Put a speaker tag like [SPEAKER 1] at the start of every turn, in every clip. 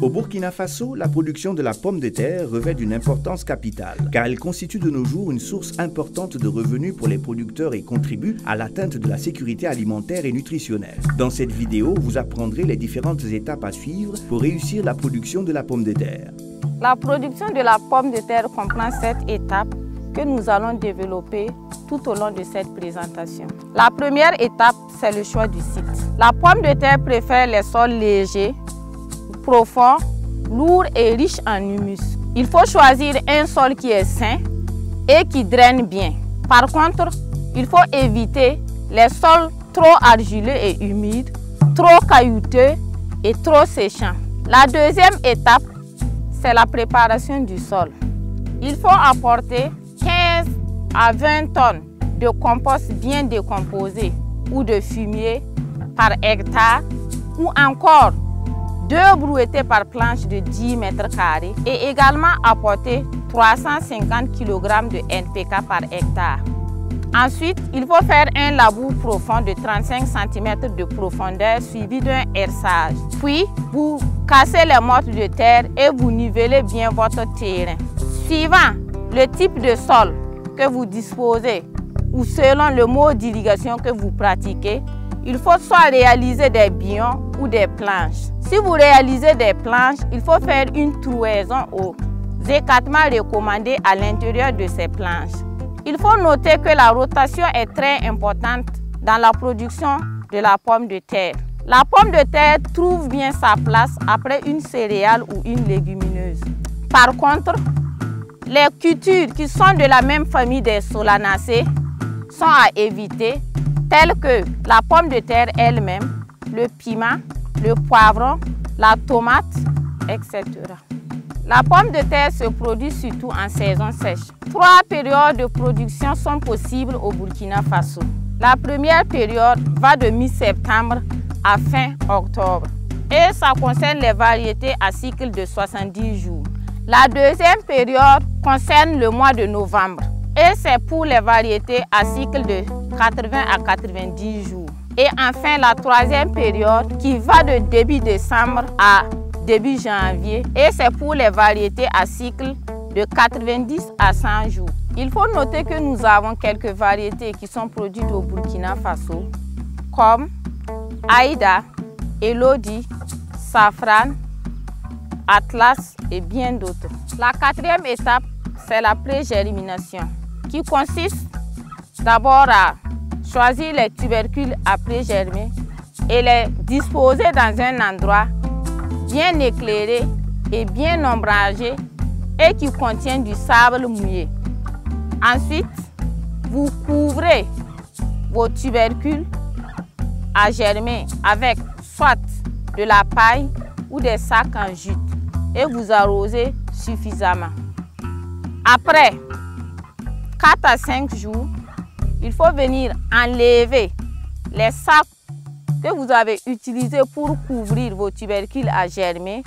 [SPEAKER 1] Au Burkina Faso, la production de la pomme de terre revêt d'une importance capitale, car elle constitue de nos jours une source importante de revenus pour les producteurs et contribue à l'atteinte de la sécurité alimentaire et nutritionnelle. Dans cette vidéo, vous apprendrez les différentes étapes à suivre pour réussir la production de la pomme de terre.
[SPEAKER 2] La production de la pomme de terre comprend 7 étapes que nous allons développer tout au long de cette présentation. La première étape, c'est le choix du site. La pomme de terre préfère les sols légers, profonds, lourds et riches en humus. Il faut choisir un sol qui est sain et qui draine bien. Par contre, il faut éviter les sols trop argileux et humides, trop caillouteux et trop séchants. La deuxième étape, c'est la préparation du sol. Il faut apporter 15 à 20 tonnes de compost bien décomposé ou de fumier par hectare ou encore 2 brouettés par planche de 10 mètres carrés et également apporter 350 kg de NPK par hectare. Ensuite, il faut faire un labour profond de 35 cm de profondeur suivi d'un herçage. Puis, vous cassez les mortes de terre et vous nivelez bien votre terrain. Suivant le type de sol que vous disposez ou selon le mode d'irrigation que vous pratiquez, il faut soit réaliser des billons ou des planches. Si vous réalisez des planches, il faut faire une trouaison aux écartements recommandés à l'intérieur de ces planches. Il faut noter que la rotation est très importante dans la production de la pomme de terre. La pomme de terre trouve bien sa place après une céréale ou une légumineuse. Par contre, les cultures qui sont de la même famille des solanacées sont à éviter, telles que la pomme de terre elle-même, le piment, le poivron, la tomate, etc. La pomme de terre se produit surtout en saison sèche. 3 périodes de production sont possibles au Burkina Faso. La première période va de mi-septembre à fin octobre et ça concerne les variétés à cycle de 70 jours. La deuxième période concerne le mois de novembre et c'est pour les variétés à cycle de 80 à 90 jours. Et enfin la troisième période qui va de début décembre à début janvier et c'est pour les variétés à cycle de 90 à 100 jours. Il faut noter que nous avons quelques variétés qui sont produites au Burkina Faso comme Aïda, Elodie, Safran, Atlas et bien d'autres. La quatrième étape, c'est la pré-germination qui consiste d'abord à choisir les tubercules à pré-germer et les disposer dans un endroit bien éclairé et bien ombragé et qui contient du sable mouillé. Ensuite, vous couvrez vos tubercules à germer avec soit de la paille ou des sacs en jute et vous arrosez suffisamment. Après 4 à 5 jours, il faut venir enlever les sacs que vous avez utilisés pour couvrir vos tubercules à germer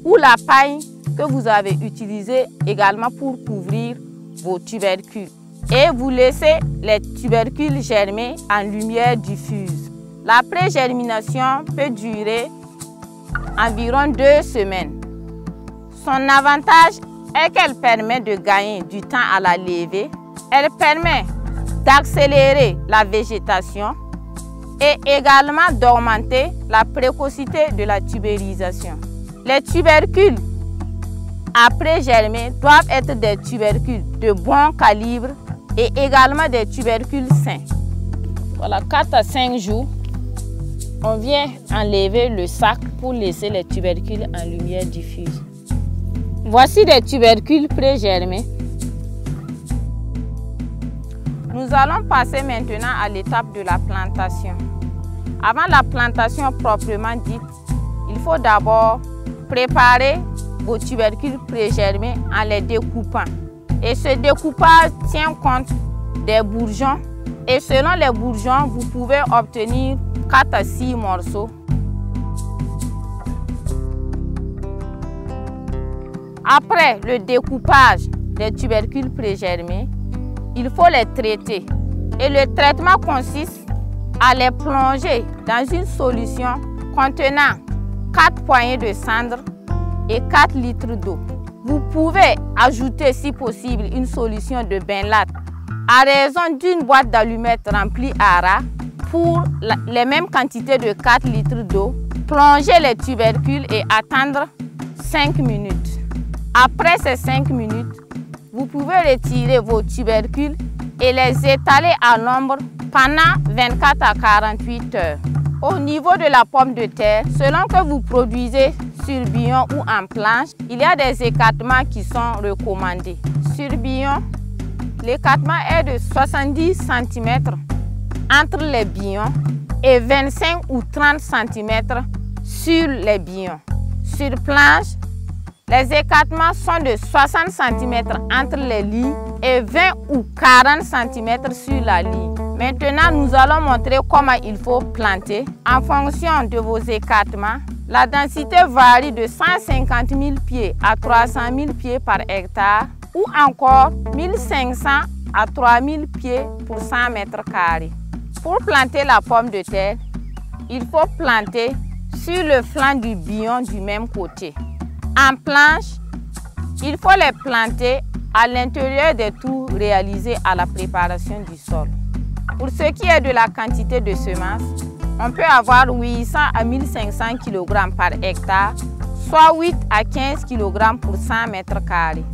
[SPEAKER 2] ou la paille que vous avez utilisée également pour couvrir vos tubercules. Et vous laissez les tubercules germer en lumière diffuse. La pré-germination peut durer environ 2 semaines. Son avantage est qu'elle permet de gagner du temps à la levée. Elle permet d'accélérer la végétation et également d'augmenter la précocité de la tubérisation. Les tubercules après germer doivent être des tubercules de bon calibre et également des tubercules sains. Voilà, 4 à 5 jours, on vient enlever le sac pour laisser les tubercules en lumière diffuse. Voici des tubercules pré-germés. Nous allons passer maintenant à l'étape de la plantation. Avant la plantation proprement dite, il faut d'abord préparer vos tubercules pré-germés en les découpant. Et ce découpage tient compte des bourgeons. Et selon les bourgeons, vous pouvez obtenir 4 à 6 morceaux. Après le découpage des tubercules pré-germés, il faut les traiter. Et le traitement consiste à les plonger dans une solution contenant 4 poignées de cendre et 4 litres d'eau. Vous pouvez ajouter si possible une solution de benlate à raison d'une boîte d'allumettes remplie à ras pour les mêmes quantités de 4 litres d'eau. Plongez les tubercules et attendre 5 minutes. Après ces 5 minutes, vous pouvez retirer vos tubercules et les étaler à l'ombre pendant 24 à 48 heures. Au niveau de la pomme de terre, selon que vous produisez sur billon ou en planche, il y a des écartements qui sont recommandés. Sur billon, l'écartement est de 70 cm entre les billons et 25 ou 30 cm sur les billons. Sur planche, les écartements sont de 60 cm entre les lignes et 20 ou 40 cm sur la ligne. Maintenant, nous allons montrer comment il faut planter. En fonction de vos écartements, la densité varie de 150 000 pieds à 300 000 pieds par hectare ou encore 1500 à 3000 pieds pour 100 mètres carrés. Pour planter la pomme de terre, il faut planter sur le flanc du billon du même côté. En planche, il faut les planter à l'intérieur des trous réalisés à la préparation du sol. Pour ce qui est de la quantité de semences, on peut avoir 800 à 1500 kg par hectare, soit 8 à 15 kg pour 100 mètres carrés.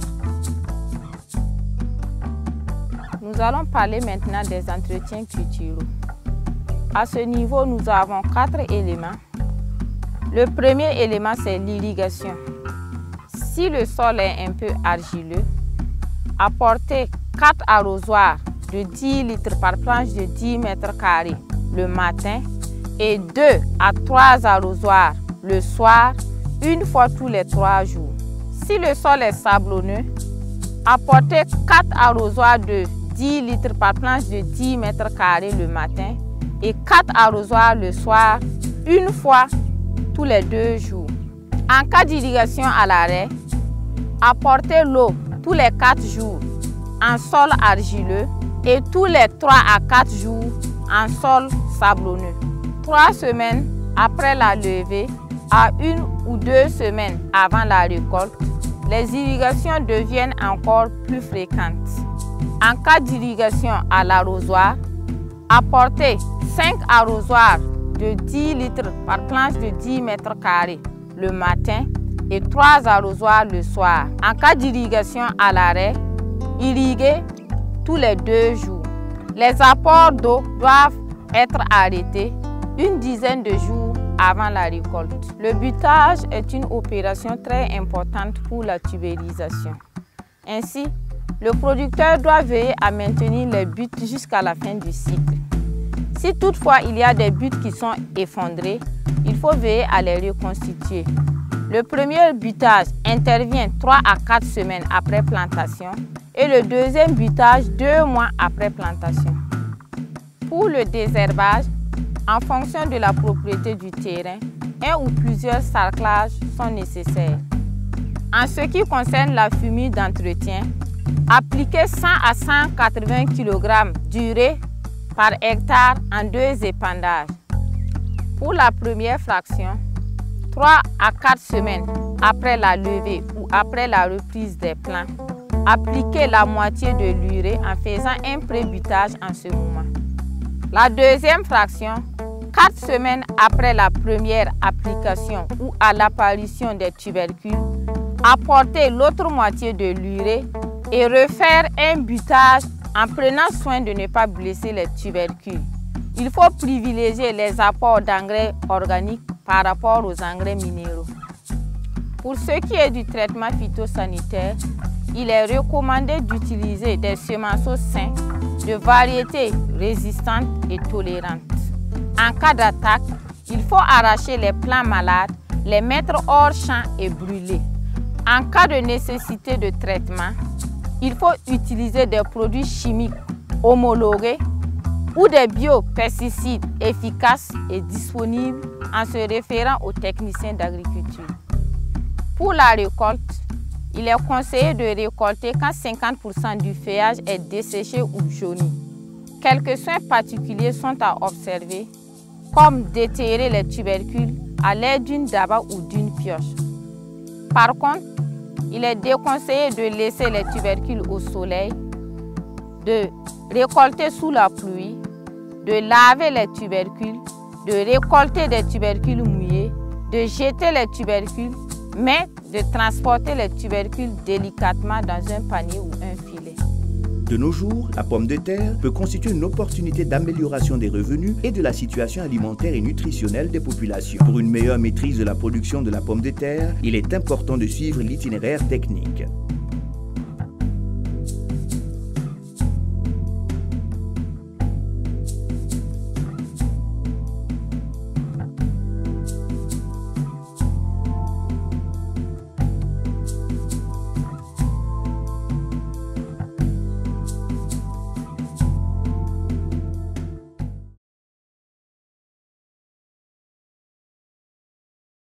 [SPEAKER 2] Nous allons parler maintenant des entretiens culturaux. À ce niveau, nous avons 4 éléments. Le premier élément, c'est l'irrigation. Si le sol est un peu argileux, apportez 4 arrosoirs de 10 litres par planche de 10 mètres carrés le matin et 2 à 3 arrosoirs le soir, une fois tous les 3 jours. Si le sol est sablonneux, apportez 4 arrosoirs de 10 litres par planche de 10 mètres carrés le matin et 4 arrosoirs le soir, une fois tous les 2 jours. En cas d'irrigation à l'arrêt, apportez l'eau tous les 4 jours en sol argileux et tous les 3 à 4 jours en sol sablonneux. 3 semaines après la levée à 1 ou 2 semaines avant la récolte, les irrigations deviennent encore plus fréquentes. En cas d'irrigation à l'arrosoir, apportez 5 arrosoirs de 10 litres par planche de 10 mètres carrés le matin et 3 arrosoirs le soir. En cas d'irrigation à l'arrêt, irriguez tous les 2 jours. Les apports d'eau doivent être arrêtés une dizaine de jours avant la récolte. Le butage est une opération très importante pour la tubérisation. Ainsi, le producteur doit veiller à maintenir les buts jusqu'à la fin du cycle. Si toutefois il y a des buts qui sont effondrés, il faut veiller à les reconstituer. Le premier butage intervient 3 à 4 semaines après plantation et le deuxième butage 2 mois après plantation. Pour le désherbage, en fonction de la propriété du terrain, un ou plusieurs sarclages sont nécessaires. En ce qui concerne la fumée d'entretien, appliquez 100 à 180 kg d'urée par hectare en 2 épandages. Pour la première fraction, 3 à 4 semaines après la levée ou après la reprise des plants, appliquez la moitié de l'urée en faisant un pré-butage en ce moment. La deuxième fraction, 4 semaines après la première application ou à l'apparition des tubercules, apportez l'autre moitié de l'urée et refaire un butage en prenant soin de ne pas blesser les tubercules. Il faut privilégier les apports d'engrais organiques par rapport aux engrais minéraux. Pour ce qui est du traitement phytosanitaire, il est recommandé d'utiliser des semenceaux sains de variétés résistantes et tolérantes. En cas d'attaque, il faut arracher les plants malades, les mettre hors champ et brûler. En cas de nécessité de traitement, il faut utiliser des produits chimiques homologués ou des biopesticides efficaces et disponibles en se référant aux techniciens d'agriculture. Pour la récolte, il est conseillé de récolter quand 50% du feuillage est desséché ou jauni. Quelques soins particuliers sont à observer, comme déterrer les tubercules à l'aide d'une daba ou d'une pioche. Par contre, il est déconseillé de laisser les tubercules au soleil, de récolter sous la pluie, de laver les tubercules, de récolter des tubercules mouillés, de jeter les tubercules, mais de transporter les tubercules délicatement dans un panier ou un filet.
[SPEAKER 1] De nos jours, la pomme de terre peut constituer une opportunité d'amélioration des revenus et de la situation alimentaire et nutritionnelle des populations. Pour une meilleure maîtrise de la production de la pomme de terre, il est important de suivre l'itinéraire technique.